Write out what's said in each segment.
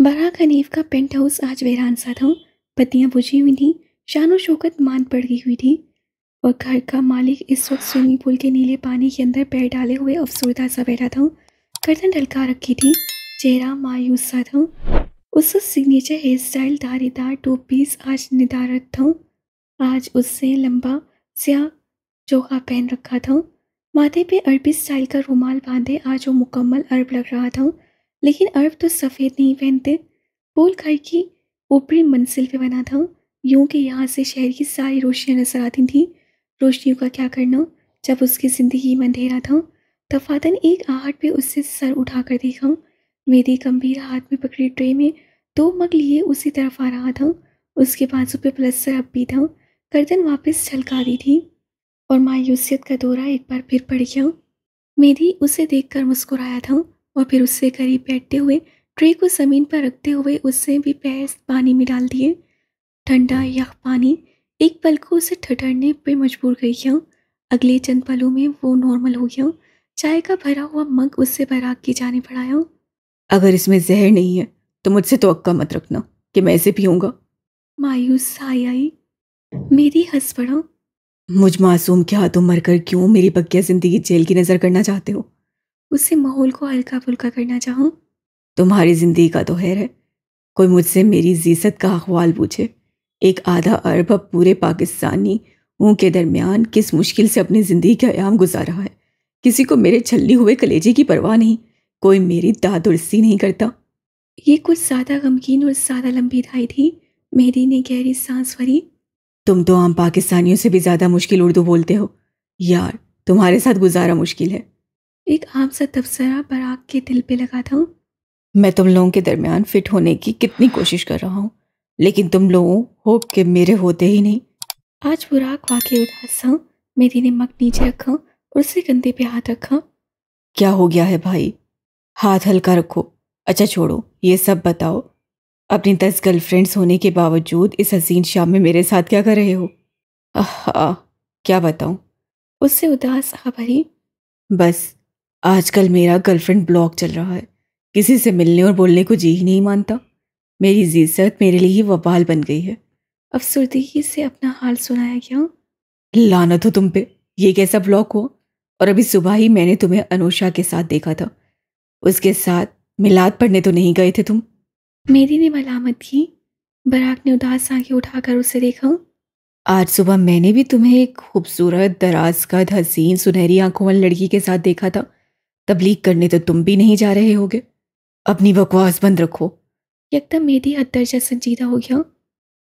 Barak Hanif का paint house आज वीरान सा था। बत्तियां बुझी हुई थीं, शानो शौकत मान पड़ गई हुई थी और घर का मालिक इस वक्त स्विमिंग पूल के नीले पानी के अंदर पैर डाले हुए अफसरदा सा बैठा था। गर्दन ढलका रखी थी, चेहरा मायूस सा था। उसका सिग्नेचर हेयर स्टाइल धारीदार टू पीस आज निदारत था। आज उससे लंबा स्याह चोगा पहन रखा था, माथे पे अरबी स्टाइल का रुमाल बांधे आज वो मुकम्मल अरब लग रहा था। लेकिन अरब तो सफ़ेद नहीं पहनते। पोल घर की ऊपरी मंजिल पे बना था, यूं कि यहाँ से शहर की सारी रोशनियाँ नजर आती थीं। रोशनियों का क्या करना जब उसकी ज़िंदगी में अंधेरा था। तफातन एक आहट पे उससे सर उठाकर देखा। मेरी गंभीर हाथ में पकड़ी ट्रे में 2 मग लिए उसी तरफ आ रहा था। उसके बाजू पे प्लस्तर अब भी था, गर्दन वापस छलका दी थी और मायूसियत का दौरा एक बार फिर पड़ गया। मेरी उसे देखकर मुस्कुराया था और फिर उससे करीब बैठते हुए ट्रे को ज़मीन पर रखते हुए उससे भी पैर पानी में डाल दिए। ठंडा यख पानी एक पल को उसे ठठरने पे मजबूर कर दिया। अगले चंद पलों में वो नॉर्मल हो गया। चाय का भरा हुआ मग उससे बराक की जाने बढ़ाया। अगर इसमें जहर नहीं है तो मुझसे तवक्का मत रखना कि मैं इसे पीऊंगा। मायूस साई आई। मेरी हंस पड़ा। मुझ मासूम के हाथों मरकर क्यों मेरी बकिया जिंदगी जेल की नजर करना चाहते हो? उससे माहौल को हल्का फुल्का करना चाहूँ। तुम्हारी जिंदगी का तो खैर है, कोई मुझसे मेरी जीसत का अहवाल पूछे। एक आधा अरब अब पूरे पाकिस्तानी के दरमियान किस मुश्किल से अपनी जिंदगी का आयाम गुजार रहा है। किसी को मेरे छलनी हुए कलेजे की परवाह नहीं, कोई मेरी दादुरस्ती नहीं करता। ये कुछ ज़्यादा गमगीन और ज़्यादा लंबी धाई थी। मेरी ने गहरी सांस भरी। तुम तो आम पाकिस्तानियों से भी ज्यादा मुश्किल उर्दू बोलते हो यार, तुम्हारे साथ गुजारा मुश्किल है। एक आम सा तबसरा बराक के दिल पे लगा था। मैं तुम लोगों के दरमियान फिट होने की कितनी कोशिश कर रहा हूँ, लेकिन तुम लोगों हो कि मेरे होते ही नहीं। आज बुराक वाकई उदास था। मेरी ने मग नीचे रखा और उसके कंधे पे हाथ रखा। क्या हो गया है भाई? हाथ हल्का रखो। अच्छा छोड़ो, ये सब बताओ, अपनी 10 गर्लफ्रेंड्स होने के बावजूद इस हसीन शाम में मेरे साथ क्या कर रहे हो? आह, क्या बताऊं? उससे उदास खबरी। बस आजकल मेरा गर्लफ्रेंड ब्लॉक चल रहा है, किसी से मिलने और बोलने को जी ही नहीं मानता। मेरी जिज्जत मेरे लिए ही वबाल बन गई है। अफसरदगी से अपना हाल सुनाया गया। लानत हो तुम पे, ये कैसा ब्लॉक हुआ? और अभी सुबह ही मैंने तुम्हें अनुषा के साथ देखा था, उसके साथ मिलाद पढ़ने तो नहीं गए थे तुम? मेरी ने मलामत की। बराक ने उदास आंखें उठाकर उसे देखा। आज सुबह मैंने भी तुम्हें एक खूबसूरत दराज कद हसीन सुनहरी आंखों वाली लड़की के साथ देखा था। तबलीग करने तो तुम भी नहीं जा रहे होगे। अपनी बकवास बंद रखो। एकदम मेरी हद दर्जा संजीदा हो गया।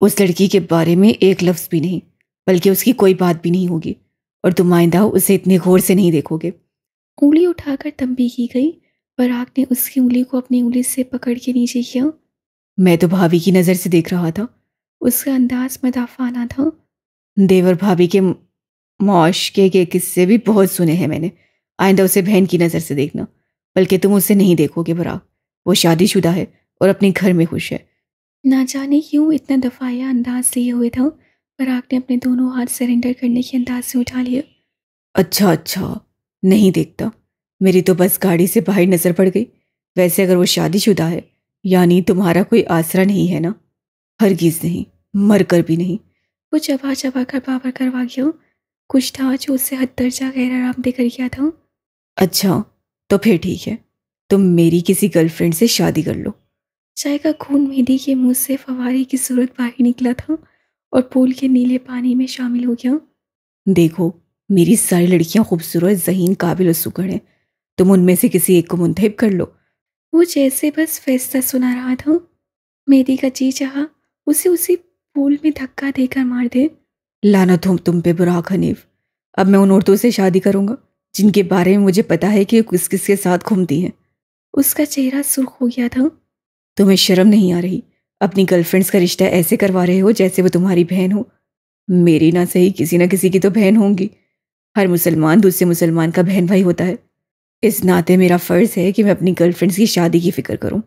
उस लड़की के बारे में एक लफ्ज़ भी नहीं, बल्कि उसकी कोई बात भी नहीं होगी, और तुम आइंदा उसे इतने गौर से नहीं देखोगे। उंगली उठाकर तंबी की गई। बराक ने उसकी उंगली को अपनी उंगली से पकड़ के नीचे किया। मैं तो भाभी की नज़र से देख रहा था। उसका अंदाज मदाफाना था। देवर भाभी के मौशके के किस्से भी बहुत सुने हैं मैंने। आइंदा उसे बहन की नज़र से देखना, बल्कि तुम उसे नहीं देखोगे बरा। वो शादीशुदा है और अपने घर में खुश है। ना जाने क्यों इतना दफाया अंदाज लिए हुए था। बराक ने अपने दोनों हाथ सरेंडर करने के अंदाज से उठा लिए। अच्छा अच्छा, नहीं देखता। मेरी तो बस गाड़ी से बाहर नज़र पड़ गई। वैसे अगर वो शादीशुदा है, यानी तुम्हारा कोई आसरा नहीं है ना? हरगिज़ नहीं, मर कर भी नहीं। वो चबा चबा कर बाबर करवा गया। कुछ था जो उससे हद दर्जा गैर आराम दे कर गया था। अच्छा, तो फिर ठीक है, तुम मेरी किसी गर्लफ्रेंड से शादी कर लो। चाय का खून मेहंदी के मुंह से फवारे की सूरत बाहर निकला था और पूल के नीले पानी में शामिल हो गया। देखो, मेरी सारी लड़कियां खूबसूरत, ज़हीन, काबिल और सुघड़ हैं। तुम उनमें से किसी एक को मुंतखब कर लो। वो जैसे बस फैसला सुना रहा था। मेहंदी का जी चाहा उसे उसी पूल में धक्का देकर मार दे। लानत हो तुम पे बुराक हनीफ। अब मैं उन औरतों से शादी करूंगा जिनके बारे में मुझे पता है कि किस किस के साथ घूमती हैं। उसका चेहरा सुर्ख हो गया था। तुम्हें शर्म नहीं आ रही? अपनी गर्लफ्रेंड्स का रिश्ता ऐसे करवा रहे हो जैसे वो तुम्हारी बहन हो। मेरी ना सही किसी ना किसी की तो बहन होंगी। हर मुसलमान दूसरे मुसलमान का बहन भाई होता है। इस नाते मेरा फ़र्ज़ है कि मैं अपनी गर्लफ्रेंड्स की शादी की फ़िक्र करूं,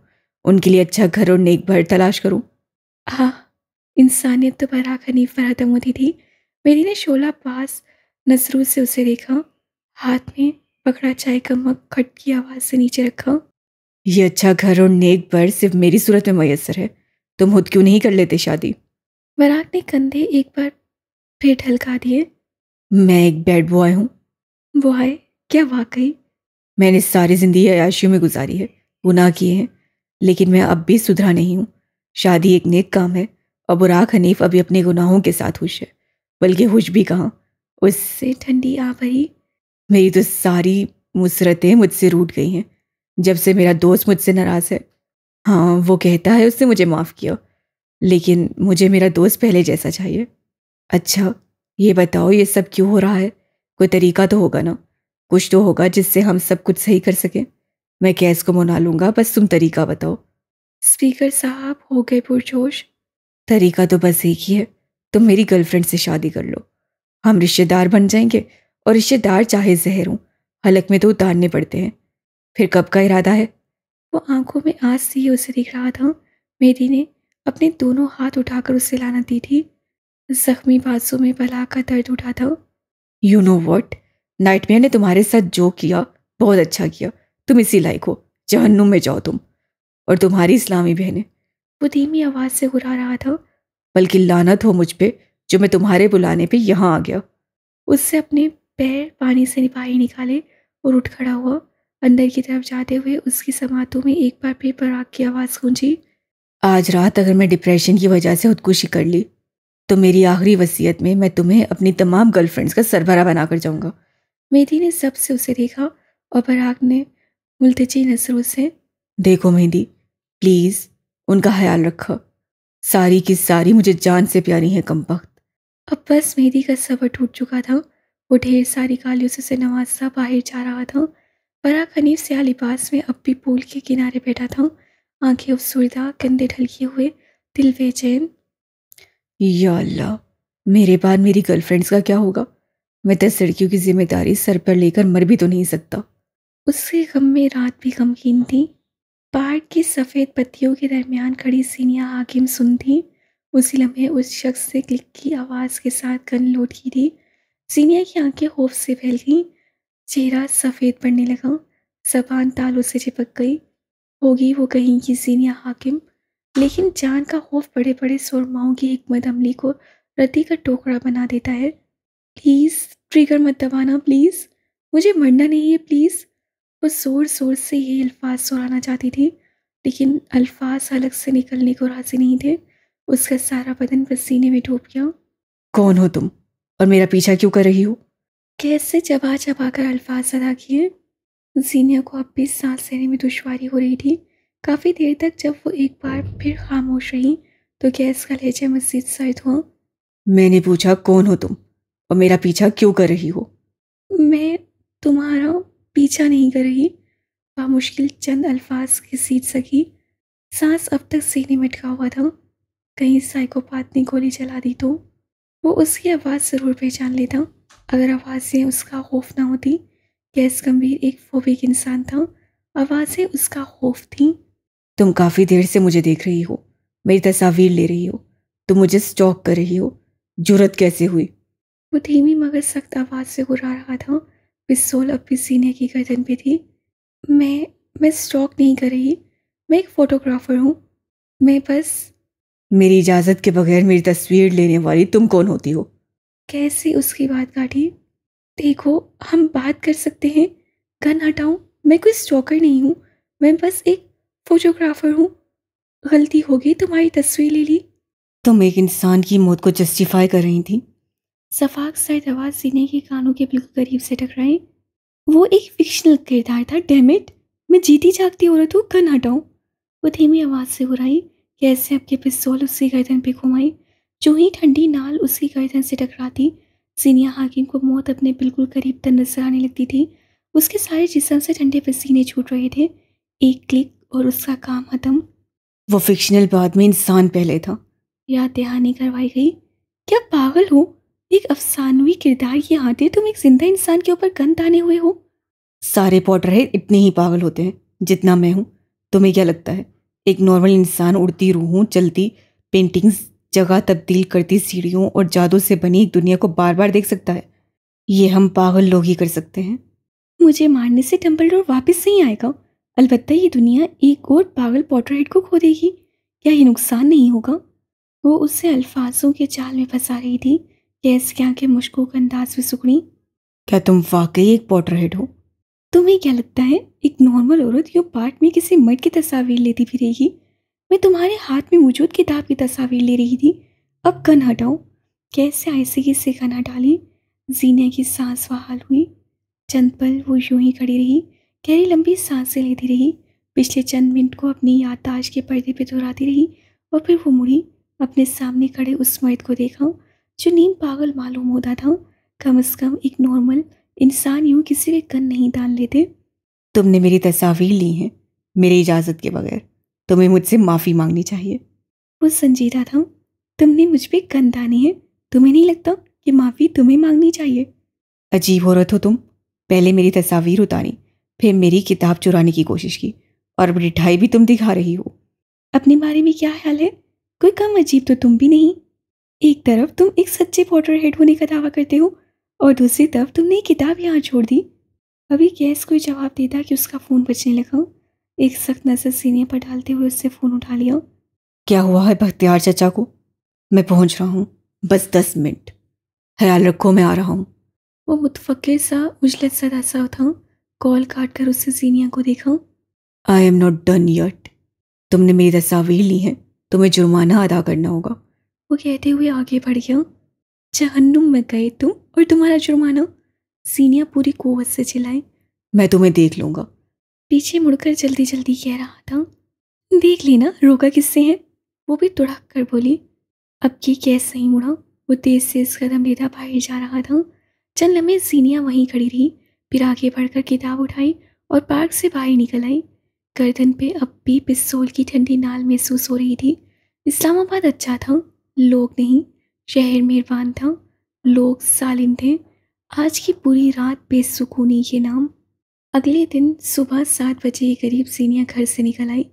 उनके लिए अच्छा घर और नेक घर तलाश करूं। हाँ, इंसानियत तो बराक हनीफ पर खत्म होती थी। मेरी ने शोला पास नजरों से उसे देखा। हाथ में पकड़ा चाय का मग खट की आवाज़ से नीचे रखा। ये अच्छा घर और नेक बर सिर्फ मेरी सूरत में मयसर है। तुम खुद क्यों नहीं कर लेते शादी? बराक ने कंधे एक बार फिर ढलका दिए। मैं एक बैड बॉय हूँ। वो आए? क्या वाकई? मैंने सारी जिंदगी अय्याशियों में गुजारी है, गुनाह किए हैं, लेकिन मैं अब भी सुधरा नहीं हूँ। शादी एक नेक काम है और बुराक हनीफ अभी अपने गुनाहों के साथ खुश है, बल्कि खुश भी कहाँ, उससे ठंडी आ भरी। मेरी तो सारी मुसरतें मुझसे रूठ गई हैं जब से मेरा दोस्त मुझसे नाराज है। हाँ, वो कहता है उसने मुझे माफ़ किया, लेकिन मुझे मेरा दोस्त पहले जैसा चाहिए। अच्छा, ये बताओ ये सब क्यों हो रहा है? कोई तरीका तो होगा ना, कुछ तो होगा जिससे हम सब कुछ सही कर सकें। मैं कैस को मना लूँगा, बस तुम तरीका बताओ। स्पीकर साहब हो गए पुरजोश। तरीका तो बस एक ही है, तुम मेरी गर्लफ्रेंड से शादी कर लो। हम रिश्तेदार बन जाएंगे, और रिश्तेदार चाहे जहर हों, हलक में तो उतारने पड़ते हैं। फिर कब का इरादा है? वो आंखों में आंस लिए उसे दिख रहा था। मेहदी ने अपने दोनों हाथ उठाकर उसे लानत दी थी। जख्मी बाजू में बला का दर्द उठा था। यू नो वॉट, नाइटमेयर ने तुम्हारे साथ जो किया बहुत अच्छा किया। तुम इसी लायक हो, जहन्नुम में जाओ तुम और तुम्हारी इस्लामी बहनें। वो धीमी आवाज से घुरा रहा था। बल्कि लानत हो मुझ पे जो मैं तुम्हारे बुलाने पे यहाँ आ गया। उससे अपने पैर पानी से बाहर निकाले और उठ खड़ा हुआ। अंदर की तरफ जाते हुए उसकी समातों में एक बार फिर पराग की आवाज़ गूंजी। आज रात अगर मैं डिप्रेशन की वजह से खुदकुशी कर ली तो मेरी आखिरी वसीयत में मैं तुम्हें अपनी तमाम गर्लफ्रेंड्स का सरबराह बनाकर जाऊंगा। मेहदी ने सबसे उसे देखा और पराग ने मुल्तजी नजरों से। देखो मेहदी, प्लीज़ उनका ख्याल रखो। सारी की सारी मुझे जान से प्यारी है कमबख्त। अब बस मेहदी का सब्र टूट चुका था। वो ढेर सारी गालियों से उसे नवाजता बाहर जा रहा था। पराग हनीफ स्याह लिबास में अब भी पूल के किनारे बैठा था, आंखें अफसुर्दा, कंधे ढलके हुए, दिल बेचैन। या अल्लाह, मेरे बाद मेरी गर्लफ्रेंड्स का क्या होगा? मैं 10 लड़कियों की जिम्मेदारी सर पर लेकर मर भी तो नहीं सकता। उसके गम में रात भी गमगीन थी। पहाड़ की सफ़ेद पत्तियों के दरमियान खड़ी सीनिया हाकिम सुन थी। उसी लम्हे उस शख्स से क्लिक की आवाज़ के साथ गन लोड की थी। सीनिया की आंखें खौफ से फैल गईं, चेहरा सफ़ेद पड़ने लगा, ज़बान तालू से चिपक गई। होगी वो कहीं की सीनिया हाकिम, लेकिन जान का खौफ बड़े बड़े सुरमाओं की हिकमत अमली को रद्दी का टोकरा बना देता है। प्लीज़ ट्रिगर मत दबाना, प्लीज़ मुझे मरना नहीं है, प्लीज़। वो ज़ोर ज़ोर से ये अल्फाज दोहराना चाहती थी, लेकिन अल्फाज हलक से निकलने को राज़ी नहीं थे। उसका सारा बदन पसीने में डूब गया। कौन हो तुम और मेरा पीछा क्यों कर रही हो? कैसे चबा चबा कर अल्फाज अदा किए। जीनिया को अब भी सांस लेने में दुश्वारी हो रही थी। काफ़ी देर तक जब वो एक बार फिर खामोश रही तो गैस का लहजा मज़ीद सर्द हुआ। मैंने पूछा कौन हो तुम और मेरा पीछा क्यों कर रही हो? मैं तुम्हारा पीछा नहीं कर रही। बामुश्किल चंद अल्फाज की सीट सकी। सांस अब तक सीने में अटका हुआ था। कहीं साइकोपाथ ने गोली चला दी तो वो उसकी आवाज़ ज़रूर पहचान लेता, अगर आवाज़ें उसका खौफ ना होती। गैस गंभीर एक फोबिक इंसान था, आवाज़ें उसका खौफ थी। तुम काफ़ी देर से मुझे देख रही हो, मेरी तस्वीर ले रही हो, तुम मुझे स्टॉक कर रही हो। जुर्रत कैसे हुई? वो धीमी मगर सख्त आवाज़ से गुर्रा रहा था। पिस्तौल अब भी सीने की गर्दन पे थी। मैं स्टॉक नहीं कर रही, मैं एक फ़ोटोग्राफ़र हूँ। मैं बस। मेरी इजाज़त के बगैर मेरी तस्वीर लेने वाली तुम कौन होती हो? कैसे उसकी बात काटी। देखो, हम बात कर सकते हैं। गन हटाऊं? मैं कोई स्टॉकर नहीं हूँ, मैं बस एक फोटोग्राफर हूँ। गलती हो गई, तुम्हारी तस्वीर ले ली। तुम एक इंसान की मौत को जस्टिफाई कर रही थी। सफाक सर्द आवाज़ सीने के कानों के बिल्कुल करीब से टकराई। वो एक फिक्शनल किरदार था, डैमिट। मैं जीती जागती औरत हूँ, गन हटाऊं? वो धीमी आवाज़ से बुराई। कैसे अब के पिस्तौल उसकी गर्दन पे घुमाई। जो ही ठंडी नाल उसकी गर्दन से टकराती, सीनिया हाकिम को मौत अपने बिल्कुल करीब तक नजर आने लगती थी। उसके सारे जिस्म से ठंडे पसीने छूट रहे थे। एक क्लिक और उसका काम खत्म। वो फिक्शनल बाद में इंसान पहले था। याद दहानी करवाई गई। क्या पागल हो? एक अफसानवी किरदार की आते तुम एक जिंदा इंसान के ऊपर गन ताने हुए हो। सारे पॉटरहेड इतने ही पागल होते हैं जितना मैं हूँ। तुम्हें क्या लगता है एक नॉर्मल इंसान उड़ती रूहों, चलती पेंटिंग्स, जगह तब्दील करती सीढ़ियों और जादू से बनी एक दुनिया को बार बार देख सकता है? ये हम पागल लोग ही कर सकते हैं। मुझे मारने से डंबलडोर वापस नहीं आएगा। अलबत्ता ये दुनिया एक और पागल पॉटरहेड को खो देगी, क्या ये नुकसान नहीं होगा? वो उससे अल्फाजों के जाल में फंसा रही थी। गैस की आंखें मुश्कोक अंदाज में सुकड़ी। क्या तुम वाकई एक पॉटरहेड हो? तुम्हें क्या लगता है एक नॉर्मल औरत यूं पार्ट में किसी मर्द की तस्वीर लेती फिरेगी? मैं तुम्हारे हाथ में मौजूद किताब की तस्वीर ले रही थी। अब गन हटाओ। कैसे आहिस्ते से गन हटा ली। जीनिया की सांस बहाल हुई। चंद पल वो यूं ही खड़ी रही, गहरी लंबी सांसें लेती रही, पिछले चंद मिनट को अपनी याददाश्त के पर्दे पे दोहराती रही और फिर वो मुड़ी, अपने सामने खड़े उस मर्द को देखा जो नीम पागल मालूम होता था। कम से कम एक नॉर्मल इंसान यूं किसी भी गन नहीं डाल लेते। तुमने मेरी तस्वीर ली है मेरी इजाज़त के बगैर। तुम्हें मुझसे माफ़ी मांगनी चाहिए। वो संजीदा था। तुमने मुझ पे गन तानी है, तुम्हें नहीं लगता कि माफ़ी तुम्हें मांगनी चाहिए? अजीब औरत हो तुम। पहले मेरी तस्वीर उतारी, फिर मेरी किताब चुराने की कोशिश की, और मिठाई भी तुम दिखा रही हो। अपने बारे में क्या ख्याल है? कोई कम अजीब तो तुम भी नहीं। एक तरफ तुम एक सच्चे पॉटरहेड होने का दावा करते हो और दूसरी तरफ तुमने एक किताब यहाँ छोड़ दी। अभी गैस कोई जवाब देता कि उसका फ़ोन बजने लगा। एक सख्त नज़र सीने पर डालते हुए उससे फ़ोन उठा लिया। क्या हुआ है बख्तियार चचा को? मैं पहुंच रहा हूँ, बस 10 मिनट। ख्याल रखो, मैं आ रहा हूँ। वो मुतफक्किर सा उजलत सदा सा था। कॉल काट कर उससे जीनिया को देखा। I am not done yet. तुमने मेरी तस्वीर ली है, तुम्हें जुर्माना अदा करना होगा। वो कहते हुए आगे बढ़ गया। जहन्नुम में गए तुम और तुम्हारा जुर्माना। सीनिया पूरी कुव्वत से चिल्लाई। मैं तुम्हें देख लूंगा। पीछे मुड़कर जल्दी जल्दी कह रहा था। देख लेना, रोका किससे है? वो भी तुड़क कर बोली। अब ये कैसे नहीं मुड़ा। वो तेज से इस कदम लेता बाहर जा रहा था। चंद लम्हे सीनिया वहीं खड़ी रही, फिर आगे बढ़कर किताब उठाई और पार्क से बाहर निकल आई। गर्दन पे अब भी पिस्तौल की ठंडी नाल महसूस हो रही थी। इस्लामाबाद अच्छा था, लोग नहीं। शहर मेहरबान था, लोग सालिम थे। आज की पूरी रात बेसुकूनी के नाम। अगले दिन सुबह 7 बजे के करीब सीनिया घर से निकल आई।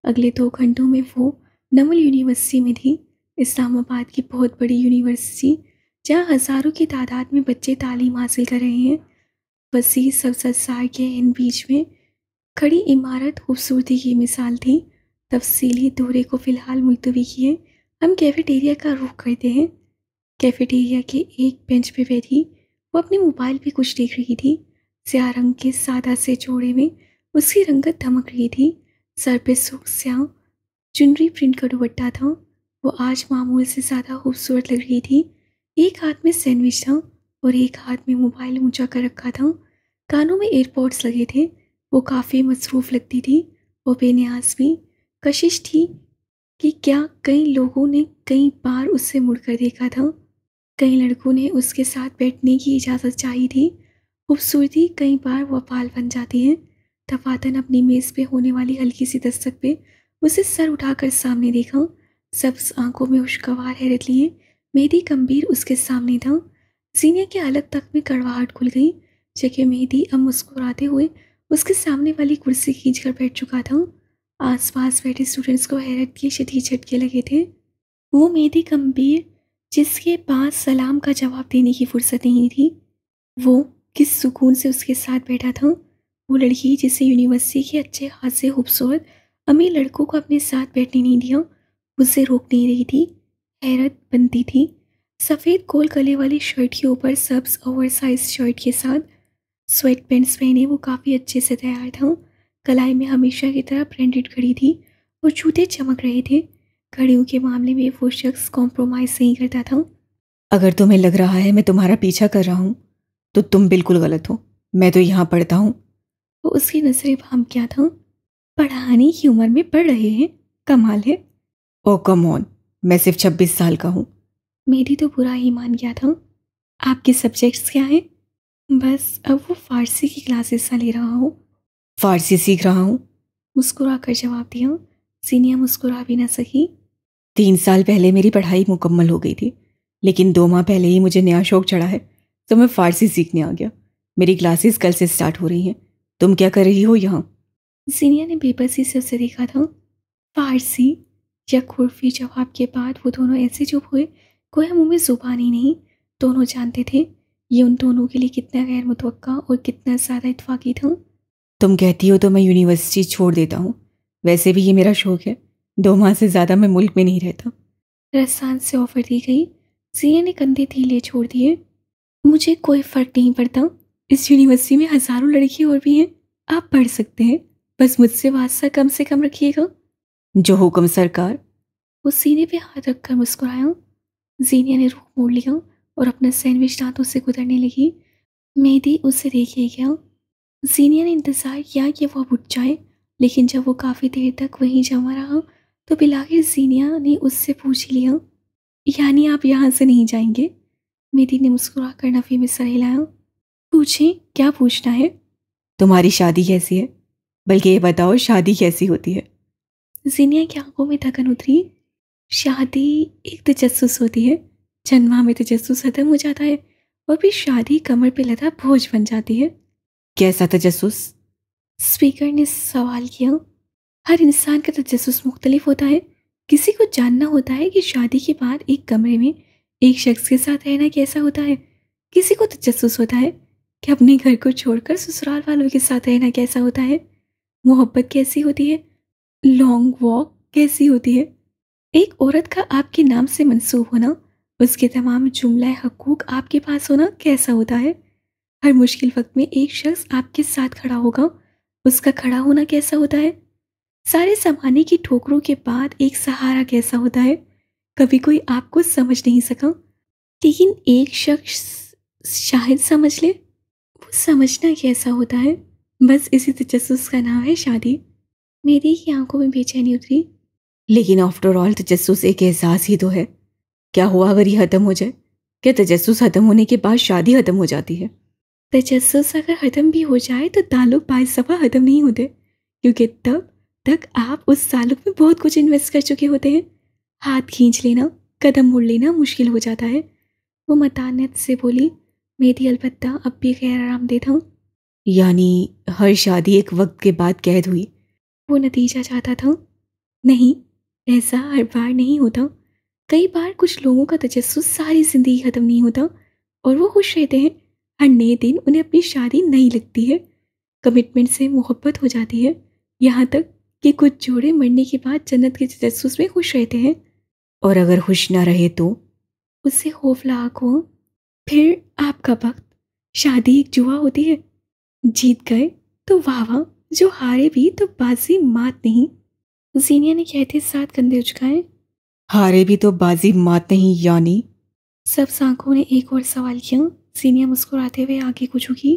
अगले 2 घंटों में वो नमल यूनिवर्सिटी में थी। इस्लामाबाद की बहुत बड़ी यूनिवर्सिटी जहाँ हज़ारों की तादाद में बच्चे तालीम हासिल कर रहे हैं। वसी सबससार के इन बीच में खड़ी इमारत खूबसूरती की मिसाल थी। तफसीली दौरे को फ़िलहाल मुलतवी किए हम कैफ़ेटेरिया का रुख करते हैं। कैफ़ेटेरिया के एक बेंच पे बैठी वो अपने मोबाइल पे कुछ देख रही थी। स्याह रंग के सादा से जोड़े में उसकी रंगत धमक रही थी। सर पे सूख स्याह चुनरी प्रिंट का दुपट्टा था। वो आज मामूल से ज़्यादा खूबसूरत लग रही थी। एक हाथ में सैंडविच था और एक हाथ में मोबाइल ऊंचा कर रखा था। कानों में एयरपॉड्स लगे थे। वो काफ़ी मसरूफ़ लगती थी। वो बेनियाज भी। कशिश थी कि क्या कई लोगों ने कई बार उससे मुड़कर देखा था। कई लड़कों ने उसके साथ बैठने की इजाज़त चाही थी। खूबसूरती कई बार वपाल बन जाती है। तफातन अपनी मेज़ पे होने वाली हल्की सी दस्तक पे उसे सर उठाकर सामने देखा। सब्ज आंखों में खुशगवार हैरत लिए मेहदी गंभीर उसके सामने था। सीने के अलग तक में कड़वाहट खुल गई। जगह मेहदी अब मुस्कुराते हुए उसके सामने वाली कुर्सी खींचकर बैठ चुका था। आसपास बैठे स्टूडेंट्स को हैरत के शदीद झटके लगे थे। वो मेहदी गंभीर जिसके पास सलाम का जवाब देने की फुर्सत नहीं थी। वो किस सुकून से उसके साथ बैठा था। वो लड़की जिसे यूनिवर्सिटी के अच्छे खासे खूबसूरत अमीर लड़कों को अपने साथ बैठने नहीं दिया, उसे रोक नहीं रही थी। हैरत बनती थी। सफ़ेद गोल गले वाली शर्ट के ऊपर सब्ज ओवरसाइज शर्ट के साथ स्वेट पैंट्स पहने वो काफ़ी अच्छे से तैयार था। कलाई में हमेशा की तरह ब्रांडेड घड़ी थी और जूते चमक रहे थे। घड़ियों के मामले में वो शख्स कॉम्प्रोमाइज़ नहीं करता था। अगर तुम्हें लग रहा है मैं तुम्हारा पीछा कर रहा हूँ तो तुम बिल्कुल गलत हो। मैं तो यहाँ पढ़ता हूँ। वो उसकी नजरें भाम क्या था। पढ़ाने की उम्र में पढ़ रहे हैं, कमाल है। ओ कम ऑन, मैं सिर्फ 26 साल का हूँ। मेरी तो बुरा ही मान गया था। आपके सब्जेक्ट्स क्या हैं? बस अब वो फ़ारसी की क्लासेस सा ले रहा हो। फारसी सीख रहा हूँ। मुस्कुरा कर जवाब दिया। सीनिया मुस्कुरा भी न सकी। 3 साल पहले मेरी पढ़ाई मुकम्मल हो गई थी, लेकिन 2 माह पहले ही मुझे नया शौक चढ़ा है तो मैं फारसी सीखने आ गया। मेरी क्लासेस कल से स्टार्ट हो रही हैं। तुम क्या कर रही हो यहाँ? सीनिया ने बेबसी से उसे देखा था। फारसी या खुरफी जवाब के बाद वो दोनों ऐसे चुप हुए कोई मुंह में जुबान ही नहीं। दोनों जानते थे ये उन दोनों के लिए कितना गैर मुतवक्का और कितना ज़्यादा इत्फाकी था। तुम कहती हो तो मैं यूनिवर्सिटी छोड़ देता हूँ। वैसे भी ये मेरा शौक है। 2 माह से ज़्यादा मैं मुल्क में नहीं रहता। रसान से ऑफर दी गई। जिया ने कंधे धीले छोड़ दिए। मुझे कोई फ़र्क नहीं पड़ता। इस यूनिवर्सिटी में हज़ारों लड़कियाँ और भी हैं। आप पढ़ सकते हैं, बस मुझसे वास्ता कम से कम रखिएगा। जो हुक्म सरकार। वो सीने पे हाथ रखकर मुस्कुराया। जीनिया ने रुख मोड़ लिया और अपना सैंडविच दांतों से गुदरने लगी। मेहदी उसे देखे गया। जीनिया ने इंतज़ार किया कि वो अब उठ जाए, लेकिन जब वो काफ़ी देर तक वहीं जमा रहा तो बिलाखिर जीनिया ने उससे पूछ लिया, यानी आप यहाँ से नहीं जाएंगे? मेहदी ने मुस्कुरा कर नफ़े में सर हिलाया। पूछें, क्या पूछना है? तुम्हारी शादी कैसी है? बल्कि ये बताओ, शादी कैसी होती है? जीनिया की आंखों में थकन उतरी। शादी एक तजस्सुस होती है। जन्मा में तजस्सुस खत्म हो जाता है और फिर शादी कमर पे लदा बोझ बन जाती है। कैसा तजस्सुस? स्पीकर ने सवाल किया। हर इंसान का तजस्सुस मुख्तलिफ होता है। किसी को जानना होता है कि शादी के बाद एक कमरे में एक शख्स के साथ रहना कैसा होता है। किसी को तजस्सुस होता है कि अपने घर को छोड़कर ससुराल वालों के साथ रहना कैसा होता है। मोहब्बत कैसी होती है, लॉन्ग वॉक कैसी होती है, एक औरत का आपके नाम से मंसूब होना, उसके तमाम जुमला हकूक आपके पास होना कैसा होता है। हर मुश्किल वक्त में एक शख्स आपके साथ खड़ा होगा, उसका खड़ा होना कैसा होता है। सारे ज़माने की ठोकरों के बाद एक सहारा कैसा होता है। कभी कोई आपको समझ नहीं सका, लेकिन एक शख्स शायद समझ ले। वो समझना कैसा होता है, बस इसी तजस्सुस का नाम है शादी। मेरी ही आंखों में बेचैनी उतरी। लेकिन आफ्टर ऑल तजस्सुस एक एहसास ही तो है। क्या हुआ अगर ये खत्म हो जाए? क्या तजस्सुस खत्म होने के बाद शादी खत्म हो जाती है? तजस्सुस अगर ख़त्म भी हो जाए तो ताल्लुक बाइस दफ़ा ख़त्म नहीं होते, क्योंकि तब तक आप उस ताल्लुक में बहुत कुछ इन्वेस्ट कर चुके होते हैं। हाथ खींच लेना, कदम मोड़ लेना मुश्किल हो जाता है। वो मतानियत से बोली। मेरी अलबत्ता अब भी गैर आरामदेह था। यानी हर शादी एक वक्त के बाद कैद हुई? वो नतीजा चाहता था। नहीं, ऐसा हर बार नहीं होता। कई बार कुछ लोगों का तजस्सुस सारी ज़िंदगी ख़त्म नहीं होता और वो खुश रहते हैं। हर नए दिन उन्हें अपनी शादी नई लगती है। कमिटमेंट से मोहब्बत हो जाती है, यहाँ तक कि कुछ जोड़े मरने के बाद जन्नत के तजस्सुस में खुश रहते हैं। और अगर खुश ना रहे तो? उससे खौफनाक हो। फिर आपका वक्त। शादी एक जुआ होती है। जीत गए तो वाह वाह, जो हारे भी तो बाजी मात नहीं। जीनिया ने कहते साथ कंधे उचकाए। हारे भी तो बाजी मात नहीं, यानी? सब आंखों ने एक और सवाल किया। जीनिया मुस्कुराते हुए आगे को झुकी।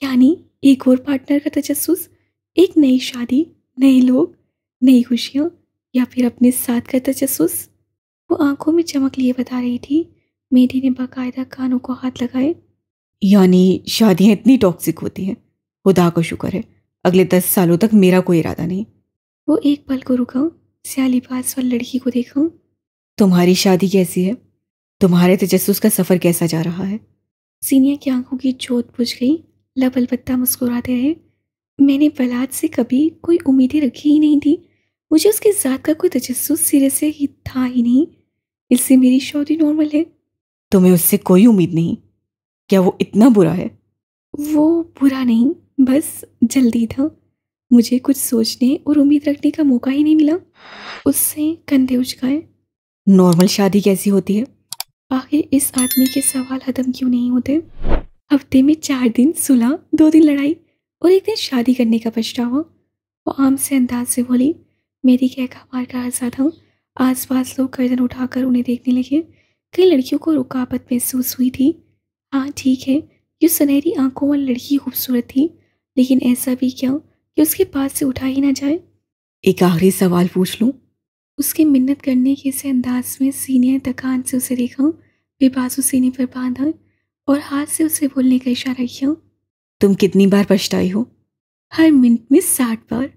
यानी एक और पार्टनर का तजस्सुस, एक नई शादी, नए लोग, नई खुशियाँ, या फिर अपने साथ का तजस्सुस। वो आंखों में चमक लिए बता रही थी। मेरी ने बाकायदा कानों को हाथ लगाए। यानी शादियां इतनी टॉक्सिक होती हैं? खुदा का शुक्र है अगले 10 सालों तक मेरा कोई इरादा नहीं। वो एक पल को रुका, स्याली पास वाली लड़की को देखा। तुम्हारी शादी कैसी है? तुम्हारे तजस्सुस का सफ़र कैसा जा रहा है? सीनिया की आंखों की जोत बुझ गई। लब अलबत्ता मुस्कुराते रहे। मैंने बलात से कभी कोई उम्मीदें रखी ही नहीं थी। मुझे उसके ज़ात का कोई तजस्सुस सिरे से ही था ही नहीं। इससे मेरी शादी नॉर्मल है। तुम्हें उससे कोई उम्मीद नहीं? क्या वो इतना बुरा है? वो बुरा नहीं, बस जल्दी था। मुझे कुछ सोचने और उम्मीद रखने का मौका ही नहीं मिला। उससे कंधे उचकाए। नॉर्मल शादी कैसी होती है? आखिर इस आदमी के सवाल खत्म क्यों नहीं होते। हफ्ते में 4 दिन सुलह, 2 दिन लड़ाई और एक दिन शादी करने का पछतावा। वो आम से अंदाज से बोली। मेरी कहका मार का हंसा था। आसपास लोग गर्दन उठाकर उन्हें देखने लगे। कई लड़कियों को रुकावट महसूस हुई थी। हाँ ठीक है, ये सुनहरी आंखों वाली लड़की खूबसूरत थी, लेकिन ऐसा भी क्या कि उसके पास से उठा ही ना जाए। एक आखिरी सवाल पूछ लूं? उसके मिन्नत करने के से अंदाज में सीने तकान से उसे देखा, बेबाजू सीने पर बांधा और हाथ से उसे बोलने का इशारा किया। तुम कितनी बार पछताई हो? हर मिनट में 60 बार।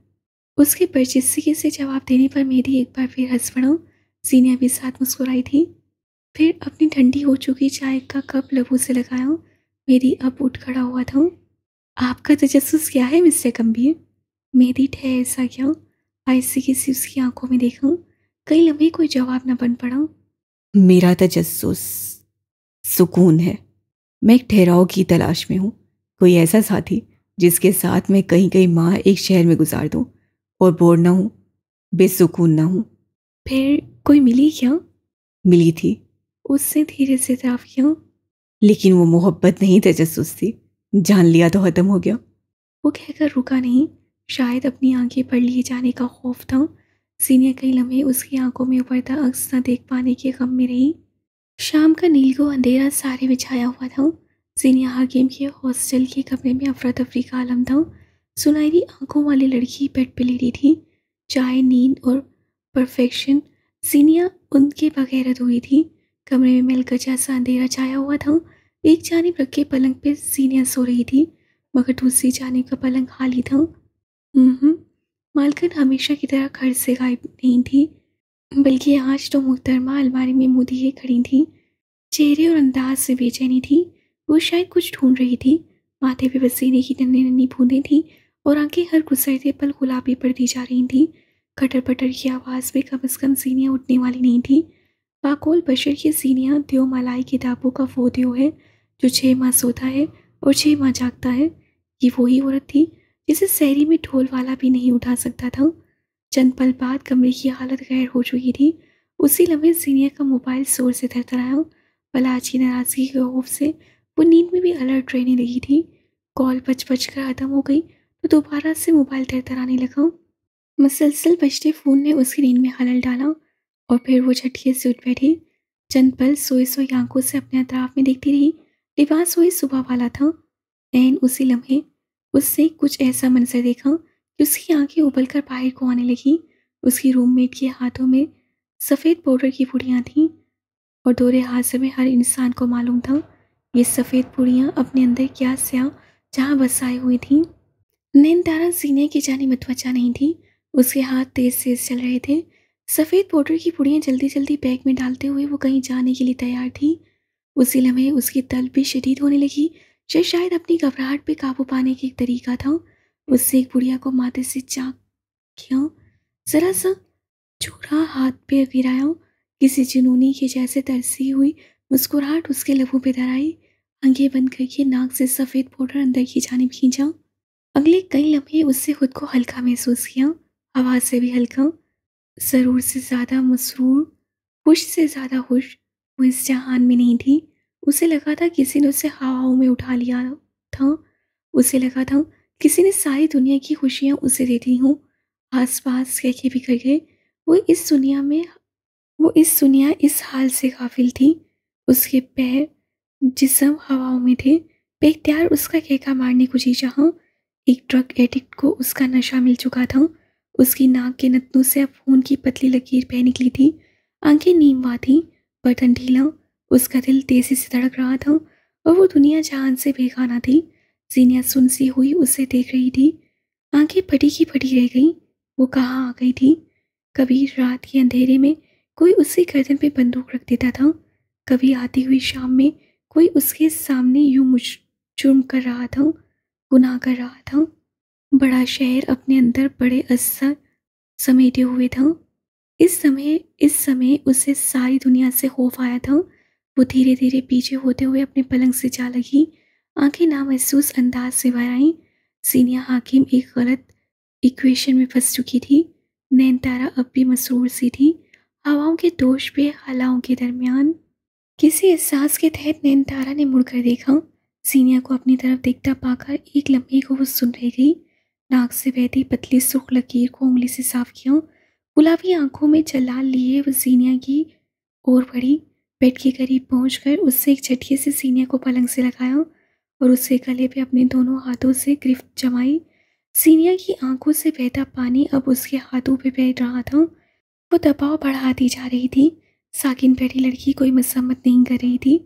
उसके बर्चिस्तगी से जवाब देने पर मेरी एक बार फिर हंस पड़ा। सीनिया भी साथ मुस्कुराई थी। फिर अपनी ठंडी हो चुकी चाय का कप लबों से लगाया। मेरी अब उठ खड़ा हुआ था। आपका तजस्सुस क्या है मिस्टर गंभीर? मेरी ठहर सा क्या, आहिस्ते किसी उसकी आंखों में देखा। कई लम्हे कोई जवाब न बन पड़ा। मेरा तजस्सुस सुकून है। मैं एक ठहराव की तलाश में हूँ। कोई ऐसा साथी जिसके साथ मैं कहीं कहीं माह एक शहर में गुजार दूं और बोर ना हूं, बेसुकून ना हूं। फिर कोई मिली क्या? मिली थी, उसने धीरे से जवाब किया। लेकिन वो मोहब्बत नहीं, तजस्सुस थी। जान लिया तो खत्म हो गया। वो कहकर रुका नहीं। शायद अपनी आंखें पढ़ लिए जाने का खौफ था। सीनिया कई लम्हे उसकी आंखों में उभरता अक्स न देख पाने के गम में रही। शाम का नीलगो अंधेरा सारे बिछाया हुआ था। सीनिया हाकिम के हॉस्टल के कमरे में अफरा तफरी का आलम था। सुनहरी आंखों वाली लड़की बेड पे लेटी थी। चाय, नींद और परफेक्शन सीनिया उनके बगैर अधूरी थी। कमरे में मिलकचा सा अंधेरा छाया हुआ था। एक जानिब रखे पलंग पे सीनिया सो रही थी, मगर दूसरी जानिब का पलंग खाली था। मालकिन हमेशा की तरह घर से गायब नहीं थी, बल्कि आज तो मुहतरमा अलमारी में मुंह दिए खड़ी थी। चेहरे और अंदाज से बेचैनी थी। वो शायद कुछ ढूंढ रही थी। माथे पे पसीने की नन्ही नन्ही बूंदें थी और आंखें हर गुजरते पल गुलाबी पड़ती जा रही थी। खटर पटर की आवाज़ में कम से कम सीनियाँ उठने वाली नहीं थी। पाकोल बशर की सीनियाँ द्यो मलाई किताबों का वो द्यो है जो 6 माह सोता है और 6 माह जागता है। ये वही औरत थी जिसे शहरी में ढोल वाला भी नहीं उठा सकता था। चंद पल बाद कमरे की हालत गैर हो चुकी थी। उसी लम्हे सीनिया का मोबाइल जोर से थरथराया। पलाज की नाराजगी के खौफ से वो नींद में भी अलर्ट रहने लगी थी। कॉल बज बज कर खत्म हो गई तो दोबारा से मोबाइल थरथराने लगा। मुसलसल बजते फ़ोन ने उसकी नींद में खलल डाला और फिर वो झटके से उठ बैठी। चंद पल सोई सोई आंखों से अपने अतराफ में देखती रही। लिबास वही सुबह वाला था। ऐन उसी लम्हे उससे कुछ ऐसा मंजर देखा कि उसकी आंखें उबल कर बाहर को आने लगी। उसकी रूममेट के हाथों में सफ़ेद पाउडर की पुड़ियाँ थीं और दोहरे हाथ में हर इंसान को मालूम था ये सफ़ेद पुड़ियाँ अपने अंदर क्या स्या जहाँ बसाई हुई थीं। नैनतारा सीने की जानी मतवजा नहीं थी। उसके हाथ तेज तेज चल रहे थे। सफ़ेद पाउडर की पुड़ियाँ जल्दी जल्दी बैग में डालते हुए वो कहीं जाने के लिए तैयार थी। उसी लम्हे उसकी तलब भी शदीद होने लगी। शायद अपनी घबराहट पे काबू पाने की एक तरीका था। उससे एक बुढ़िया को माथे से चाक किया, जरा सा छुरा हाथ पे गिराया। किसी जुनूनी के जैसे तरसी हुई मुस्कुराहट उसके लबों पे धराई। आंखें बंद करके नाक से सफ़ेद पाउडर अंदर की जानिब खींचा। अगले कई लम्हे उससे खुद को हल्का महसूस किया, आवाज़ से भी हल्का, सरूर से ज़्यादा मसरूर, खुश से ज़्यादा खुश। वो इस जहान में नहीं थी। उसे लगा था किसी ने उसे हवाओं में उठा लिया था। उसे लगा था किसी ने सारी दुनिया की खुशियाँ उसे दे दी हों। आसपास कहके बिखर गए। वो इस दुनिया में वो इस दुनिया इस हाल से गाफिल थी। उसके पैर जिस्म हवाओं में थे। बेख्तियार उसका कहका मारने को जी चाहा। एक ड्रग एडिक्ट को उसका नशा मिल चुका था। उसकी नाक के नथनों से अब खून की पतली लकीर बह निकली थी। आंखें नीमवा थी, बदन ढीला। उसका दिल तेजी से धड़क रहा था और वो दुनिया जहान से बेगाना थी। सीनिया सुनसी हुई उसे देख रही थी। आंखें फटी की फटी रह गईं। वो कहाँ आ गई थी? कभी रात के अंधेरे में कोई उसकी गर्दन पे बंदूक रख देता था। कभी आती हुई शाम में कोई उसके सामने यूं मुझ जुर्म कर रहा था, गुनाह कर रहा था। बड़ा शहर अपने अंदर बड़े असर समेटे हुए था। इस समय उसे सारी दुनिया से खौफ आया था। वो धीरे धीरे पीछे होते हुए अपने पलंग से जा लगी। आंखें नामहसूस अंदाज से भर आईं। सीनिया हाकिम एक गलत इक्वेशन में फंस चुकी थी। नैनतारा अब भी मसरूर सी थी, हवाओं के दोष पे हलाओं के दरमियान। किसी एहसास के तहत नैनतारा ने मुड़कर देखा। सीनिया को अपनी तरफ देखता पाकर एक लम्हे को वो सुन रह गई। नाक से बहती पतली सुर्ख लकीर को उंगली से साफ किया। गुलाबी आंखों में जलाल लिए वो सीनिया की ओर बढ़ी। बेड के करीब पहुंचकर उससे एक झटके से सीनिया को पलंग से लगाया और उसके गले पे अपने दोनों हाथों से गिरफ्त जमाई। सीनिया की आंखों से बहता पानी अब उसके हाथों पे बह रहा था। वो दबाव बढ़ाती जा रही थी। साकिन बैठी लड़की कोई मसम्मत नहीं कर रही थी।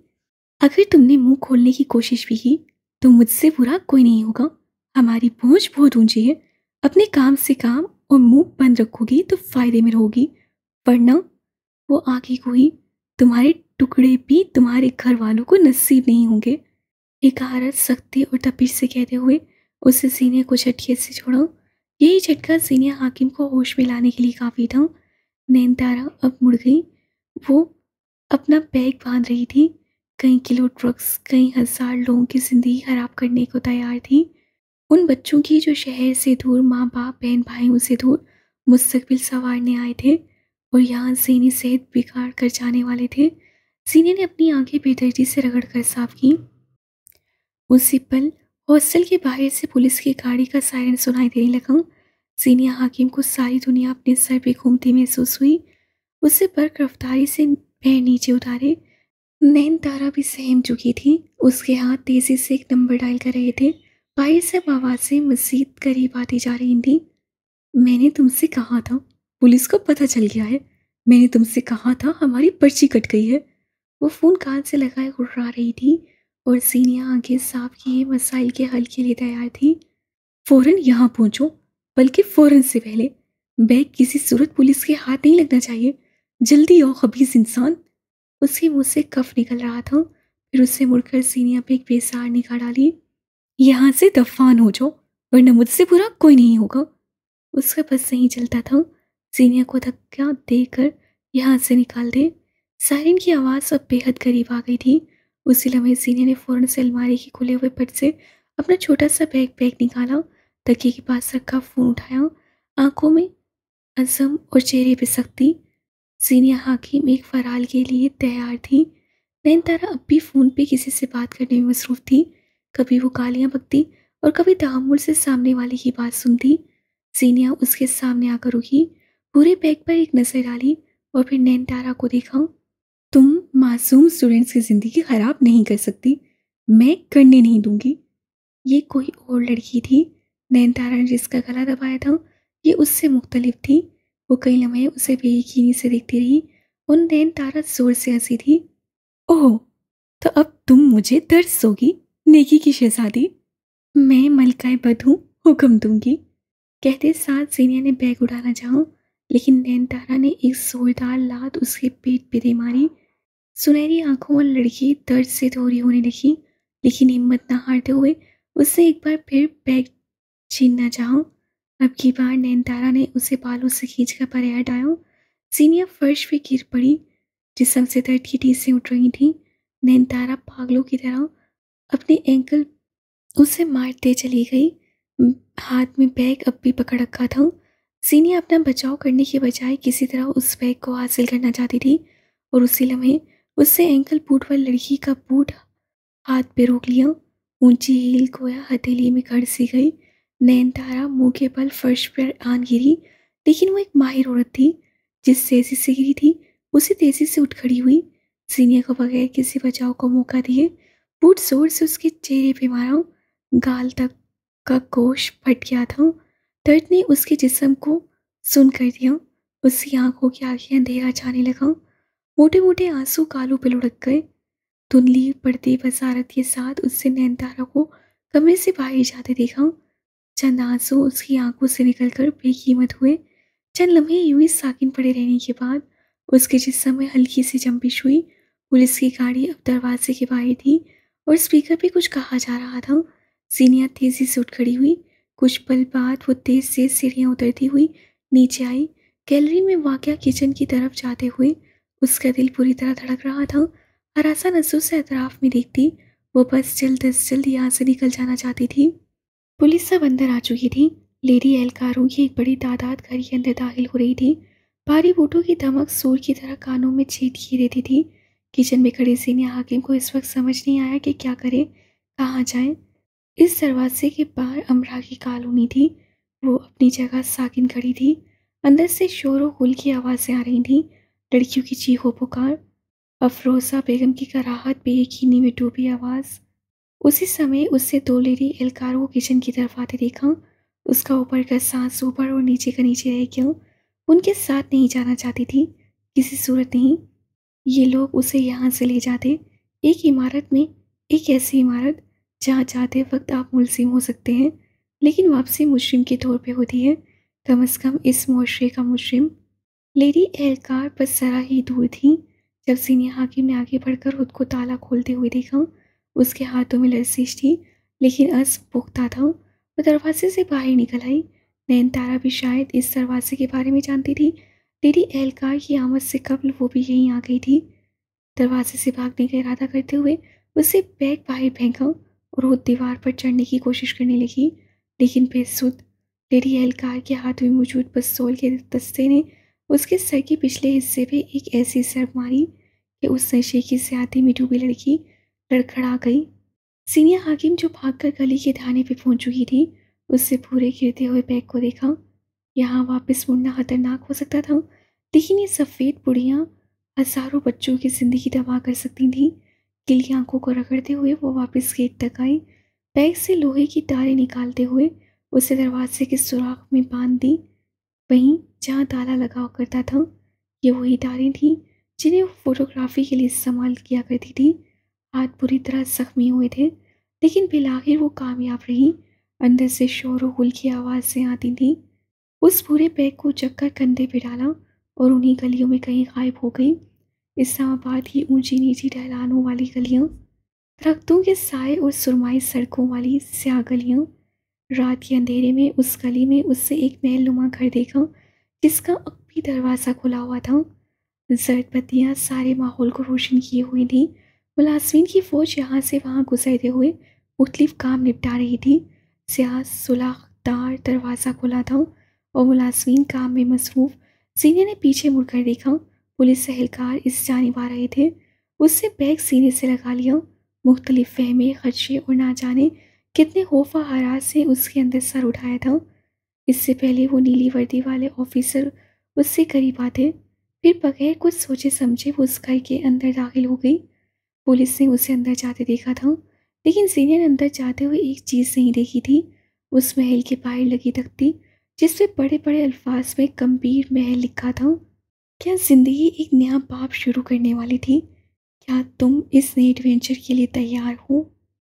अगर तुमने मुंह खोलने की कोशिश भी की तो मुझसे बुरा कोई नहीं होगा। हमारी पहुंच बहुत ऊंची है। अपने काम से काम और मुंह बंद रखोगी तो फायदे में रहोगी, वरना वो आगे कोई तुम्हारे टुकड़े भी तुम्हारे घर वालों को नसीब नहीं होंगे। एक औरत सख्ती और तपिश से कहते हुए उसे सीने को झटके से छोड़ा। यही झटका सीनिया हाकिम को होश में लाने के लिए काफ़ी था। नैनतारा अब मुड़ गई। वो अपना बैग बांध रही थी। कई किलो ड्रग्स, कई हजार लोगों की जिंदगी खराब करने को तैयार थी। उन बच्चों की जो शहर से दूर माँ बाप बहन भाइयों से दूर मुस्तकबिल संवारने आए थे और यहाँ सीनी सेहत बिगाड़ कर जाने वाले थे। सीने ने अपनी आंखें बेदर्दी से रगड़ कर साफ की। उसी पल हॉस्टल के बाहर से पुलिस की गाड़ी का सायरन सुनाई देने लगा। सीनिया हाकिम को सारी दुनिया अपने सर पे घूमती महसूस हुई। उसे बर्क रफ्तारी से पैर नीचे उतारे। नैन तारा भी सहम चुकी थी। उसके हाथ तेजी से एक नंबर डायल कर रहे थे। बाहर से आवाज़ें मजीद करीब आती जा रही थी। मैंने तुमसे कहा था, पुलिस को पता चल गया है। मैंने तुमसे कहा था हमारी पर्ची कट गई है। वो फ़ोन कान से लगाए उड़ा रही थी और सीनिया आंखें साफ किए मसाइल के हल के लिए तैयार थी। फौरन यहाँ पहुंचो, बल्कि फौरन से पहले। बैग किसी सूरत पुलिस के हाथ नहीं लगना चाहिए। जल्दी आओ खबीस इंसान। उसके मुंह से कफ निकल रहा था। फिर उससे मुड़कर सीनिया पे एक बेसार निगाह डाली। यहाँ से दफान हो जाओ, वरना मुझसे बुरा कोई नहीं होगा। उसका बस नहीं चलता था सीनिया को धक्का देकर यहाँ से निकाल दे। सायरन की आवाज़ अब बेहद करीब आ गई थी। उसी लम्हे सीनिया ने फौरन से अलमारी के खुले हुए पट से अपना छोटा सा बैग निकाला। तकिए के पास रखा फ़ोन उठाया। आंखों में अज़म और चेहरे पे सख्ती। सीनिया हाकिम एक फराल के लिए तैयार थी। नैनतारा अब भी फ़ोन पे किसी से बात करने में मसरूफ़ थी। कभी वो गालियाँ बकती और कभी तहम्मुल से सामने वाले की बात सुनती। सीनिया उसके सामने आकर रुकी, पूरे बैग पर एक नज़र डाली और फिर नैनतारा को देखा। तुम मासूम स्टूडेंट्स की ज़िंदगी ख़राब नहीं कर सकती, मैं करने नहीं दूंगी। ये कोई और लड़की थी। नैनतारा ने जिसका गला दबाया था ये उससे मुख्तलिफ थी। वो कई लम्हे उसे बेयकीनी से देखती रही और नैनतारा जोर से हंसी थी। ओह, तो अब तुम मुझे दर्द दोगी, नेकी की शहजादी। मैं मलकाए बद हूँ, हुक्म दूंगी। कहते साथ सीनिया ने बैग उठाना चाहा, लेकिन नैनतारा ने एक जोरदार लात उसके पेट पे दे मारी। सुनहरी आंखों वाली लड़की दर्द से थोड़ी होने लगी, लेकिन हिम्मत न हारते हुए उससे एक बार फिर बैग छीनना चाहा। अब की बार नैनतारा ने उसे बालों से खींचकर परे हटाया। सीनिया फर्श पे गिर पड़ी। जिस्म से दर्द की टीसें उठ रही थीं। नैनतारा पागलों की तरह अपने एंकल उसे मारते चली गई। हाथ में बैग अब भी पकड़ रखा था। सीनिया अपना बचाव करने के बजाय किसी तरह उस बैग को हासिल करना चाहती थी और उसी लम्हे उससे एंकल बूट वाली लड़की का बूट हाथ पे रोक लिया। ऊंची हील गोया हथेली में खड़ सी गई। नैनतारा मुंह के बल फर्श पर आन गिरी, लेकिन वो एक माहिर औरत थी। जिस तेजी से गिरी थी उसी तेजी से उठ खड़ी हुई। सीनिया को बगैर किसी बचाव को मौका दिए बूट जोर से उसके चेहरे पे मारा। गाल तक का गोश फट गया था। दर्द ने उसके जिस्म को सुन कर दिया। उसकी आंखों के आगे अंधेरा छाने लगा। मोटे मोटे आंसू गालों पे लुढ़क गए। धुंधली पड़ती बसारत के साथ उससे नैनतारा को कमरे से बाहर जाते देखा। चंद आंसू उसकी आंखों से निकलकर बेकीमत हुए। चंद लम्हे यूं ही साकिन पड़े रहने के बाद उसके जिस्म में हल्की सी जंपिश हुई। पुलिस की गाड़ी अब दरवाजे के बाहर थी और स्पीकर पे कुछ कहा जा रहा था। सीनिया तेजी से उठ खड़ी हुई। कुछ पल बाद वो तेज से सीढ़ियाँ उतरती हुई नीचे आई। गैलरी में वाक़या किचन की तरफ जाते हुए उसका दिल पूरी तरह धड़क रहा था। हरासा नसों से अतराफ में देखती वो बस जल्द अज जल्द यहाँ से निकल जाना चाहती थी। पुलिस सब अंदर आ चुकी थी। लेडी एहलकारों की एक बड़ी तादाद घर के अंदर दाखिल हो रही थी। भारी बूटों की धमक सूर की तरह कानों में छेद किए देती थी। किचन में खड़ी सीनिया हाकिम को इस वक्त समझ नहीं आया कि क्या करे, कहाँ जाए। इस दरवाजे के बाहर अमरा की कॉलोनी थी। वो अपनी जगह साकिन खड़ी थी। अंदर से शोर और गुल की आवाज़ें आ रही थीं। लड़कियों की चीखों पुकार, अफरोज़ा बेगम की कराहत, बेयकीनी में डूबी आवाज़। उसी समय उससे दो लेडी एहलकार को किचन की तरफ आते देखा। उसका ऊपर का सांस ऊपर और नीचे का नीचे रह गया। उनके साथ नहीं जाना चाहती थी, किसी सूरत नहीं। ये लोग उसे यहाँ से ले जाते, एक इमारत में, एक ऐसी इमारत जहाँ जाते वक्त आप मुलजिम हो सकते हैं, लेकिन वापसी मुजरिम के तौर पे होती है, कम से कम इस मुआशरे का मुजरिम। लेडी एहलकार बस जरा ही दूर थी जब सीनिया हाकिम ने आगे बढ़कर खुद को ताला खोलते हुए देखा। उसके हाथों में लर्जिश थी, लेकिन अज़्म पुख्ता था। वो दरवाजे से बाहर निकल आई। नैनतारा भी शायद इस दरवाजे के बारे में जानती थी। लेडी एहलकार की आमद से कबल वो भी यहीं आ गई थी। दरवाजे से भागने का इरादा करते हुए उसे बैग बाहर फेंका और वो दीवार पर चढ़ने की कोशिश करने लगी। लेकिन बेसुध लेडी एहलकार के हाथ में मौजूद पिस्तौल के दस्ते ने उसके सर के पिछले हिस्से पे एक ऐसी सरक मारी कि उस नशे की स्याही में डूबी लड़की लड़खड़ा गई। सीनियर हाकिम जो भागकर गली के थाने पे पहुंच चुकी थी, उससे पूरे गिरते हुए बैग को देखा। यहाँ वापस मुड़ना खतरनाक हो सकता था, लेकिन ये सफ़ेद बुढ़ियाँ हज़ारों बच्चों की ज़िंदगी तबाह कर सकती थीं। गिली आंखों को रगड़ते हुए वो वापस गेट तक आई। बैग से लोहे की तारें निकालते हुए उसे दरवाजे के सुराख में बांध दी, वहीं जहाँ ताला लगा करता था। ये वही तारें थीं जिन्हें वो फोटोग्राफी के लिए इस्तेमाल किया करती थी। हाथ बुरी तरह जख्मी हुए थे, लेकिन बिलाखिर वो कामयाब रही। अंदर से शोर और गुल की आवाज़ें आती थीं। उस पूरे बैग को चक्कर कंधे पे डाला और उन्हीं गलियों में कहीं गायब हो गई। इस्लामाबाद की ऊंची नीची ढलानों वाली गलियां, दरख्तों के साए और सुरमाई सड़कों वाली स्याह गलियां। रात के अंधेरे में उस गली में उससे एक महलनुमा घर देखा जिसका अब भी दरवाज़ा खुला हुआ था। जर्द बत्तियाँ सारे माहौल को रोशन किए हुई थी। मुलाजमीन की फ़ौज यहाँ से वहाँ गुजरते हुए मुख्तलिफ काम निपटा रही थी। स्याह सुलाखदार दरवाज़ा खुला था और मुलाजमीन काम में मसरूफ़। सीने ने पीछे मुड़कर देखा। पुलिस एहलकार इस जानिब आ रहे थे। उससे बैग सीने से लगा लिया। मुख्तलिफ फहमे, खदशे और ना जाने कितने खौफ व हरास से उसके अंदर सर उठाया था। इससे पहले वो नीली वर्दी वाले ऑफिसर उससे करीब आते, फिर बगैर कुछ सोचे समझे वो उस घर के अंदर दाखिल हो गई। पुलिस ने उसे अंदर जाते देखा था, लेकिन सीनियर ने अंदर जाते हुए एक चीज़ नहीं देखी थी। उस महल के बाहर लगी तख्ती जिस पे बड़े बड़े अल्फाज में गंभीर महल लिखा था। क्या जिंदगी एक नया बाब शुरू करने वाली थी? क्या तुम इस नए एडवेंचर के लिए तैयार हो?